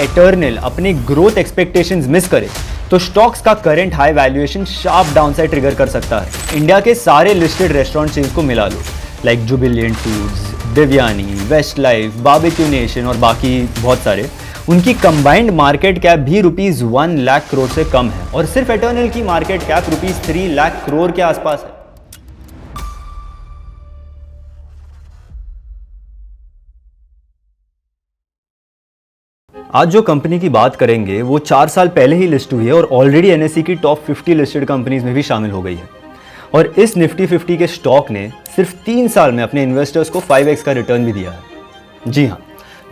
Eternal अपनी growth expectations miss करे तो स्टॉक्स का current high valuation sharp downside trigger कर सकता है। इंडिया के सारे लिस्टेड रेस्टोरेंट चेन्स को मिला लो, like Jubilant Foods, Devyani, Westlife, Barbeque Nation और बाकी बहुत सारे, उनकी कंबाइंड मार्केट कैप भी ₹1 लाख करोड़ से कम है और सिर्फ एटर्नल की मार्केट कैप ₹3 लाख करोड़ के आसपास है। आज जो कंपनी की बात करेंगे वो 4 साल पहले ही लिस्ट हुई है और ऑलरेडी एनएसई की टॉप 50 लिस्टेड कंपनीज में भी शामिल हो गई है। और इस निफ्टी 50 के स्टॉक ने सिर्फ 3 साल में अपने इन्वेस्टर्स को 5x का रिटर्न भी दिया है। जी हाँ,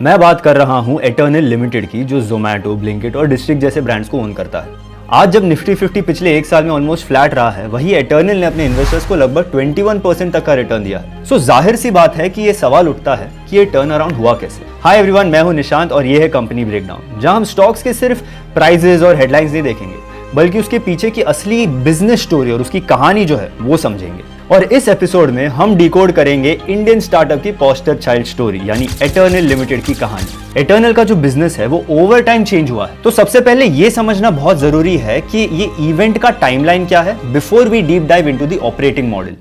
मैं बात कर रहा हूं एटर्नल लिमिटेड की, जो जोमैटो, ब्लिंकिट और डिस्ट्रिक्ट जैसे ब्रांड्स को ओन करता है। आज जब निफ्टी 50 पिछले 1 साल में ऑलमोस्ट फ्लैट रहा है, वही एटर्नल ने अपने इन्वेस्टर्स को लगभग 21% तक का रिटर्न दिया है। सो जाहिर सी बात है कि ये सवाल उठता है कि ये टर्न अराउंड हुआ कैसे। हाय एवरीवन, मैं हूं निशांत और ये है कंपनी ब्रेकडाउन, जहां हम स्टॉक्स के सिर्फ प्राइजेस और हेडलाइंस नहीं देखेंगे, बल्कि उसके पीछे की असली बिजनेस स्टोरी और उसकी कहानी जो है वो समझेंगे। और इस एपिसोड में हम डिकोड करेंगे इंडियन स्टार्टअप की पोस्टर चाइल्ड स्टोरी, यानी एटर्नल लिमिटेड की कहानी। एटर्नल का जो बिजनेस है वो ओवर टाइम चेंज हुआ है। तो सबसे पहले ये समझना बहुत जरूरी है कि ये इवेंट का टाइमलाइन क्या है before we deep dive into the operating model.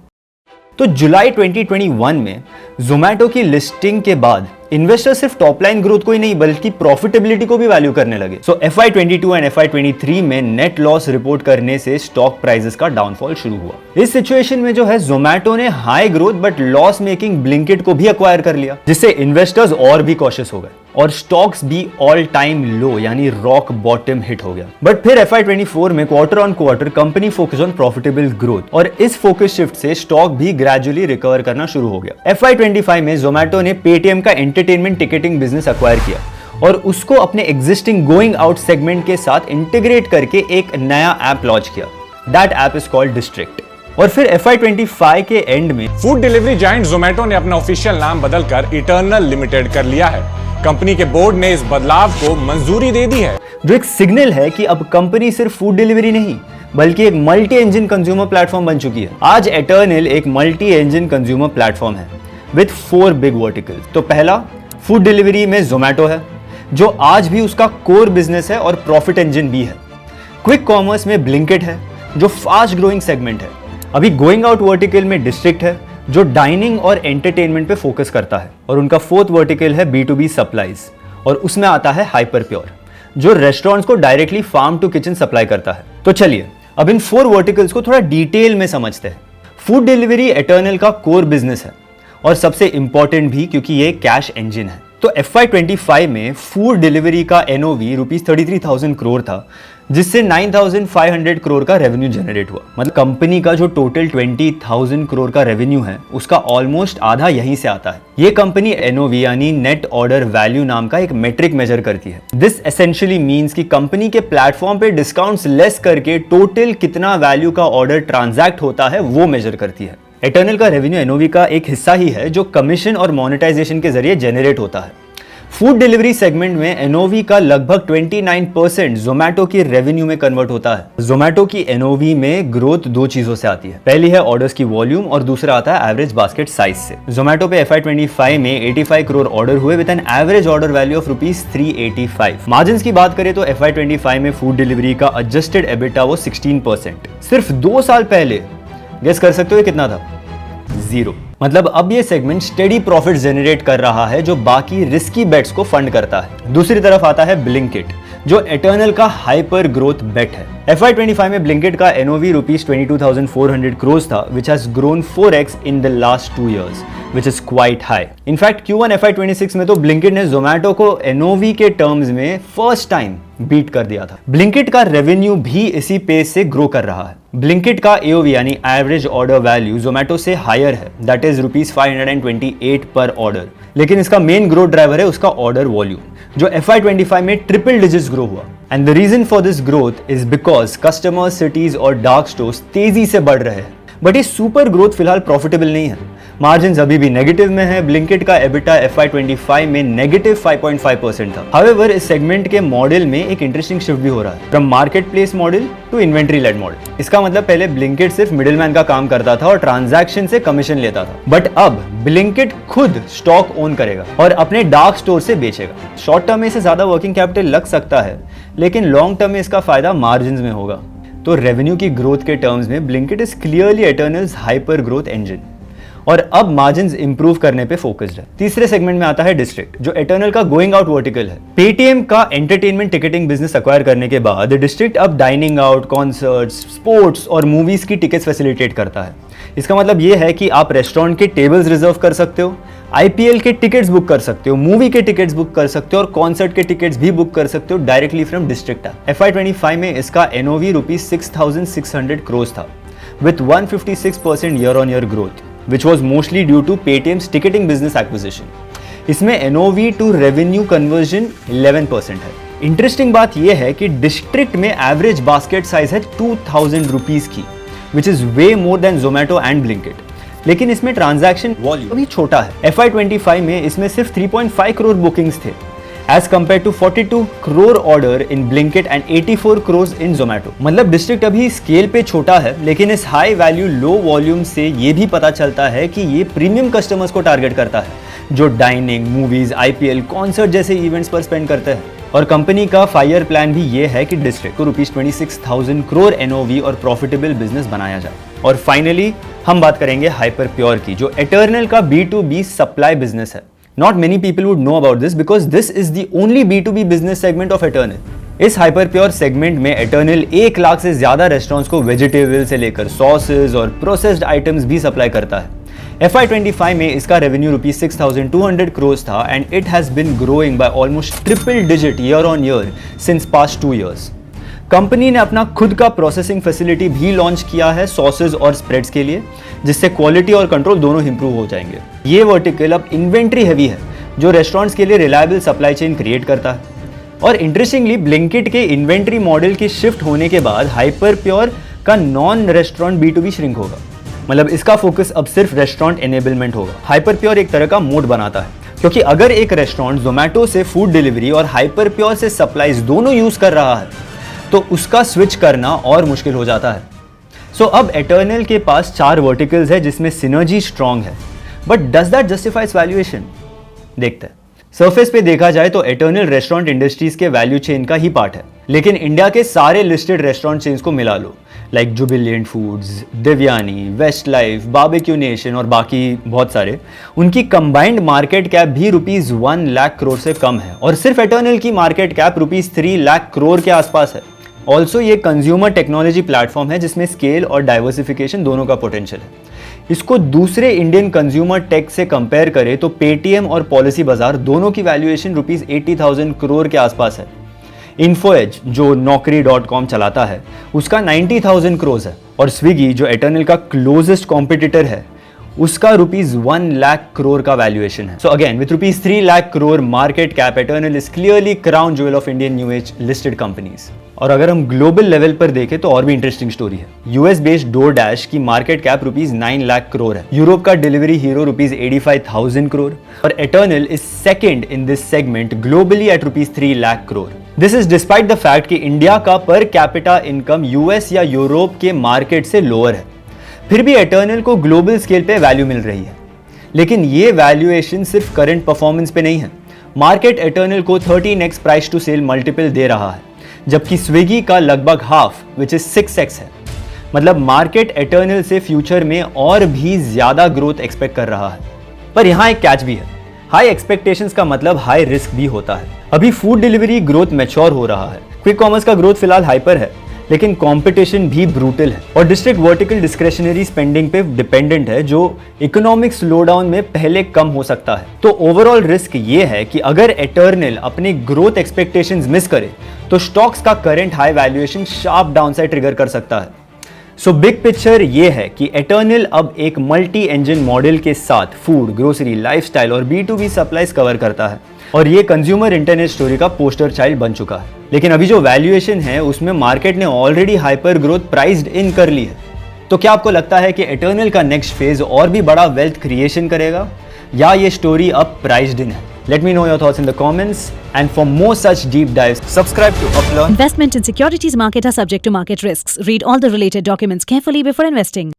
तो जुलाई 2021 में जोमैटो की लिस्टिंग के बाद इन्वेस्टर सिर्फ टॉप लाइन ग्रोथ को ही नहीं बल्कि प्रॉफिटेबिलिटी को भी वैल्यू करने लगे। सो FY22 एंड FY23 में नेट लॉस रिपोर्ट करने से स्टॉक प्राइसेस का डाउनफॉल शुरू हुआ। इस सिचुएशन में जो है जोमैटो ने high growth but loss making Blinkit को भी एक्वायर कर लिया, जिससे इन्वेस्टर्स और भी कॉशियस हो गए और स्टॉक्स भी ऑल टाइम लो यानी रॉक बॉटम हिट हो गया। बट फिर FY24 में quarter on quarter company focus on profitable growth और इस फोकस शिफ्ट से स्टॉक भी ग्रेजुअली रिकवर करना शुरू हो गया। FY25 में जोमैटो ने पेटीएम का एंटरटेनमेंट टिकटिंग बिजनेस एक्वायर किया और उसको अपने एग्जिस्टिंग गोइंग आउट सेगमेंट के साथ इंटीग्रेट करके एक नया ऐप लॉन्च किया। That app is called district. और फिर FY25 के एंड में फूड डिलीवरी जायंट जोमैटो ने अपना ऑफिशियल नाम बदलकर इटर्नल लिमिटेड कर लिया है। कंपनी के बोर्ड ने इस बदलाव को मंजूरी दे दी है, जो एक सिग्नल है कि अब कंपनी सिर्फ फूड डिलीवरी नहीं बल्कि एक मल्टी इंजन कंज्यूमर प्लेटफॉर्म बन चुकी है। आज एटर्नल एक मल्टी इंजन कंज्यूमर प्लेटफॉर्म है विद 4 बिग वर्टिकल्स। तो पहला फूड डिलीवरी में जोमैटो है, जो आज भी उसका कोर बिजनेस है और प्रॉफिट इंजन भी है। क्विक कॉमर्स में ब्लिंकिट है, जो फास्ट ग्रोइंग सेगमेंट है। अभी गोइंग आउट वर्टिकल में डिस्ट्रिक्ट है, जो डाइनिंग और एंटरटेनमेंट पे फोकस करता है। और उनका 4th वर्टिकल है B2B सप्लाईज और उसमें आता है हाइपर प्योर, जो रेस्टोरेंट्स को directly farm to kitchen supply करता है। तो चलिए अब इन 4 वर्टिकल्स को थोड़ा डिटेल में समझते हैं। फूड डिलीवरी एटर्नल का कोर बिजनेस है और सबसे इंपॉर्टेंट भी क्योंकि ये कैश इंजन है। तो FY25 में फूड डिलीवरी का NOV ₹33,000 करोड़ था, जिससे 9,500 करोड़ का रेवेन्यू जनरेट हुआ। मतलब कंपनी का जो टोटल 20,000 करोड़ का रेवेन्यू है उसका ऑलमोस्ट आधा यहीं से आता है। ये कंपनी NOV यानी नेट ऑर्डर वैल्यू नाम का एक मेट्रिक मेजर करती है। दिस एसेंशियली मीन्स कि कंपनी के प्लेटफॉर्म पे डिस्काउंट्स लेस करके टोटल कितना वैल्यू का ऑर्डर ट्रांजैक्ट होता है वो मेजर करती है। एटर्नल का रेवेन्यू NOV का एक हिस्सा ही है जो कमीशन और मोनेटाइजेशन के जरिए जनरेट होता है। फूड डिलीवरी सेगमेंट में NOV का लगभग 29% जोमैटो की रेवेन्यू में कन्वर्ट होता है। जोमैटो की NOV में ग्रोथ 2 चीजों से आती है। पहली है ऑर्डर्स की वॉल्यूम और दूसरा आता है एवरेज बास्केट साइज से। जोमैटो पे FY25 में 85 करोड़ ऑर्डर हुए with an average order value of ₹385। Margin की बात करें तो FY25 में फूड डिलीवरी का एडजस्टेड EBITDA वो 16%। सिर्फ 2 साल पहले गेस कर सकते हो कितना था? 0। मतलब अब ये सेगमेंट स्टेडी प्रॉफिट जनरेट कर रहा है, जो बाकी रिस्की बेट्स को फंड करता है। दूसरी तरफ आता है ब्लिंकिट, जो एटर्नल का हाइपर ग्रोथ बेट है। FY25 में ब्लिंकिट का NOV ₹22,400 करोड़ था, which has grown 4x in the last 2 years, which is quite high. In fact, Q1 FY26 में तो ब्लिंकिट ने जोमैटो को NOV के टर्म्स में फर्स्ट टाइम बीट कर दिया था। ब्लिंकिट का रेवेन्यू भी इसी पेस से ग्रो कर रहा है। ब्लिंकिट का AOV यानी एवरेज ऑर्डर वैल्यू जोमैटो से हायर है, दैट इज ₹528 पर ऑर्डर। लेकिन इसका मेन ग्रोथ ड्राइवर है उसका ऑर्डर वॉल्यूम, जो FY25 में ट्रिपल डिजिट्स ग्रो हुआ। And the reason for this growth is because customers, cities और डार्क स्टोर्स तेजी से बढ़ रहे हैं। बट ये सुपर ग्रोथ फिलहाल प्रॉफिटेबल नहीं है। मार्जिन अभी भी नेगेटिव में है। ब्लिंकिट का एबिटा FY25 में नेगेटिव 5.5% था। हाउएवर इस सेगमेंट के मॉडल में एक इंटरेस्टिंग शिफ्ट भी हो रहा है, from marketplace model to inventory led model. इसका मतलब पहले ब्लिंकिट सिर्फ मिडिलमैन का काम करता था और ट्रांजैक्शन से कमीशन लेता था, बट अब ब्लिंकिट खुद स्टॉक ओन करेगा और अपने डार्क स्टोर से बेचेगा। शॉर्ट टर्म में इसे ज्यादा वर्किंग कैपिटल लग सकता है, लेकिन लॉन्ग टर्म में इसका फायदा मार्जिन में होगा। तो रेवेन्यू की ग्रोथ के टर्म्स में Blinkit is clearly Eternals hyper growth engine और अब मार्जिन्स इंप्रूव करने पे फोकस्ड है। तीसरे सेगमेंट में आता है डिस्ट्रिक्ट, जो एटर्नल का गोइंग आउट वर्टिकल है। पेटीएम का एंटरटेनमेंट टिकटिंग बिजनेस एक्वायर करने के बाद डिस्ट्रिक्ट अब डाइनिंग आउट, कॉन्सर्ट्स, स्पोर्ट्स और मूवीज की टिकट्स फैसिलिटेट करता है। इसका मतलब ये है कि आप रेस्टोरेंट के टेबल्स रिजर्व कर सकते हो, IPL के टिकट्स बुक कर सकते हो, मूवी के टिकट्स बुक कर सकते हो और कॉन्सर्ट के टिकट्स भी बुक कर सकते हो directly from district app. FY25 में इसका NOV रुपीज 6,600 crores था, with 156% year-on-year growth, which was mostly due to Paytm's ticketing business acquisition. इसमें NOV to revenue conversion 11% है। इंटरेस्टिंग बात यह है कि डिस्ट्रिक्ट में एवरेज बास्केट साइज है 2,000 रुपीज की, which is way more than Zomato and Blinkit. लेकिन इसमें ट्रांजैक्शन वॉल्यूम अभी छोटा है। FY25 में इसमें सिर्फ 3.5 करोड़ बुकिंग्स थे, as compare to 42 crore order in Blinkit and 84 crore in Zomato. मतलब डिस्ट्रिक्ट अभी स्केल पे छोटा है, लेकिन इस हाई वैल्यू लो वॉल्यूम से ये भी पता चलता है कि ये प्रीमियम कस्टमर्स को टारगेट करता है, जो डाइनिंग, मूवीज, IPL, कॉन्सर्ट जैसे इवेंट्स पर स्पेंड करते हैं। और कंपनी का 5 ईयर प्लान भी ये है कि डिस्ट्रिक्ट को रुपीज 26,000 करोड़ NOV और प्रॉफिटेबल बिजनेस बनाया जाए। और फाइनली हम बात करेंगे हाइपर प्योर की, जो एटर्नल का B2B सप्लाई बिजनेस है। Not many people would know about this because this is the only B2B business segment of eternal. इस हाइपर प्योर सेगमेंट में एटर्नल 1 लाख से ज्यादा रेस्टोरेंट्स को वेजिटेबल से लेकर सॉसेज और प्रोसेस्ड आइटम्स भी सप्लाई करता है। FY25 में इसका रेवेन्यू रुपीज 6,200 crores था and it has been growing by almost triple digit year on year since past 2 years। Company ने अपना खुद का प्रोसेसिंग फैसिलिटी भी लॉन्च किया है सॉसेज और स्प्रेड्स के लिए, जिससे क्वालिटी और कंट्रोल दोनों इंप्रूव हो जाएंगे। ये वर्टिकल अब इन्वेंट्री हैवी है, जो रेस्टोरेंट्स के लिए रिलायबल सप्लाई चेन क्रिएट करता है। और इंटरेस्टिंगली ब्लिंकिट के इन्वेंट्री मॉडल के शिफ्ट होने के बाद हाइपर प्योर का नॉन रेस्टोरेंट B2B श्रिंक होगा। मतलब इसका फोकस अब सिर्फ रेस्टोरेंट एनेबलमेंट होगा। हाइपर प्योर एक तरह का मोड बनाता है, क्योंकि अगर एक रेस्टोरेंट जोमैटो से फूड डिलीवरी और हाइपर प्योर से सप्लाईज दोनों यूज कर रहा है, तो उसका स्विच करना और मुश्किल हो जाता है। सो अब एटर्नल के पास 4 वर्टिकल्स है जिसमें सिनर्जी स्ट्रांग है, but does that justifies valuation? देखते हैं। सरफेस पे देखा जाए तो एटर्नल रेस्टोरेंट इंडस्ट्रीज के वैल्यू चेन का ही पार्ट है, लेकिन इंडिया के सारे लिस्टेड रेस्टोरेंट चेन्स को मिला लो, like Jubilant Foods, Devyani, Westlife, Barbeque Nation और बाकी बहुत सारे, उनकी कंबाइंड मार्केट कैप भी रुपीज 1 लाख करोड़ से कम है और सिर्फ एटर्नल की market cap rupees 3 lakh crore के आसपास है। ऑल्सो ये कंज्यूमर टेक्नोलॉजी प्लेटफॉर्म है जिसमें स्केल और डाइवर्सिफिकेशन दोनों का पोटेंशियल है। इसको दूसरे इंडियन कंज्यूमर टेक से कंपेयर करें तो पेटीएम और पॉलिसी बाजार दोनों की वैल्यूएशन रुपीज 80,000 करोड़ के आसपास है। इन्फोएज जो Naukri.com चलाता है उसका 90,000 करोड़ है और स्विगी जो एटर्नल का क्लोजेस्ट कॉम्पिटिटर है उसका रुपीज 1 लाख करोड़ का वैल्यूएशन है। So again with rupees 3 lakh crore market cap, eternal is clearly crown jewel of Indian new age listed companies. और अगर हम ग्लोबल लेवल पर देखें तो और भी इंटरेस्टिंग स्टोरी है। US बेस्ड डोरडैश की market cap rupees 9 lakh crore है। यूरोप का डिलीवरी हीरो रुपीज 85,000 करोड़ और Eternal is second in this segment globally at rupees 3 lakh crore. This is despite the fact कि इंडिया का पर कैपिटा इनकम US या Europe के market से lower है, फिर भी एटर्नल को ग्लोबल स्केल पे वैल्यू मिल रही है। लेकिन ये वैल्यूएशन सिर्फ करंट परफॉर्मेंस पे नहीं है। मार्केट एटर्नल को 13x price to sale multiple दे रहा है, जबकि स्विगी का लगभग हाफ विच इज 6x है। मतलब मार्केट एटर्नल से फ्यूचर में और भी ज्यादा ग्रोथ एक्सपेक्ट कर रहा है। पर यहाँ एक कैच भी है, हाई एक्सपेक्टेशंस का मतलब हाई रिस्क भी होता है। अभी फूड डिलीवरी ग्रोथ मैच्योर हो रहा है, क्विक कॉमर्स का ग्रोथ फिलहाल हाइपर है, लेकिन कंपटीशन भी ब्रूटल है और डिस्ट्रिक्ट वर्टिकल डिस्क्रेशनरी स्पेंडिंग पे डिपेंडेंट है, जो इकोनॉमिक स्लोडाउन में पहले कम हो सकता है। तो ओवरऑल रिस्क ये है कि अगर एटर्नल अपने ग्रोथ एक्सपेक्टेशंस मिस करे तो स्टॉक्स का current high valuation sharp downside trigger कर सकता है। सो बिग पिक्चर ये है कि एटर्नल अब एक मल्टी इंजन मॉडल के साथ फूड, ग्रोसरी, लाइफस्टाइल और B2B सप्लाईज कवर करता है और ये कंज्यूमर इंटरनेट स्टोरी का पोस्टर चाइल्ड बन चुका है। लेकिन अभी जो वैल्यूएशन है उसमें मार्केट ने ऑलरेडी हाइपर ग्रोथ प्राइस्ड इन कर ली है। तो क्या आपको लगता है कि एटर्नल का नेक्स्ट फेज और भी बड़ा वेल्थ क्रिएशन करेगा, या ये स्टोरी अब प्राइस्ड इन है? Let me know your thoughts in the comments, and for more such deep dives, subscribe to Uplearn. Investment in securities market are subject to market risks. Read all the related documents carefully before investing.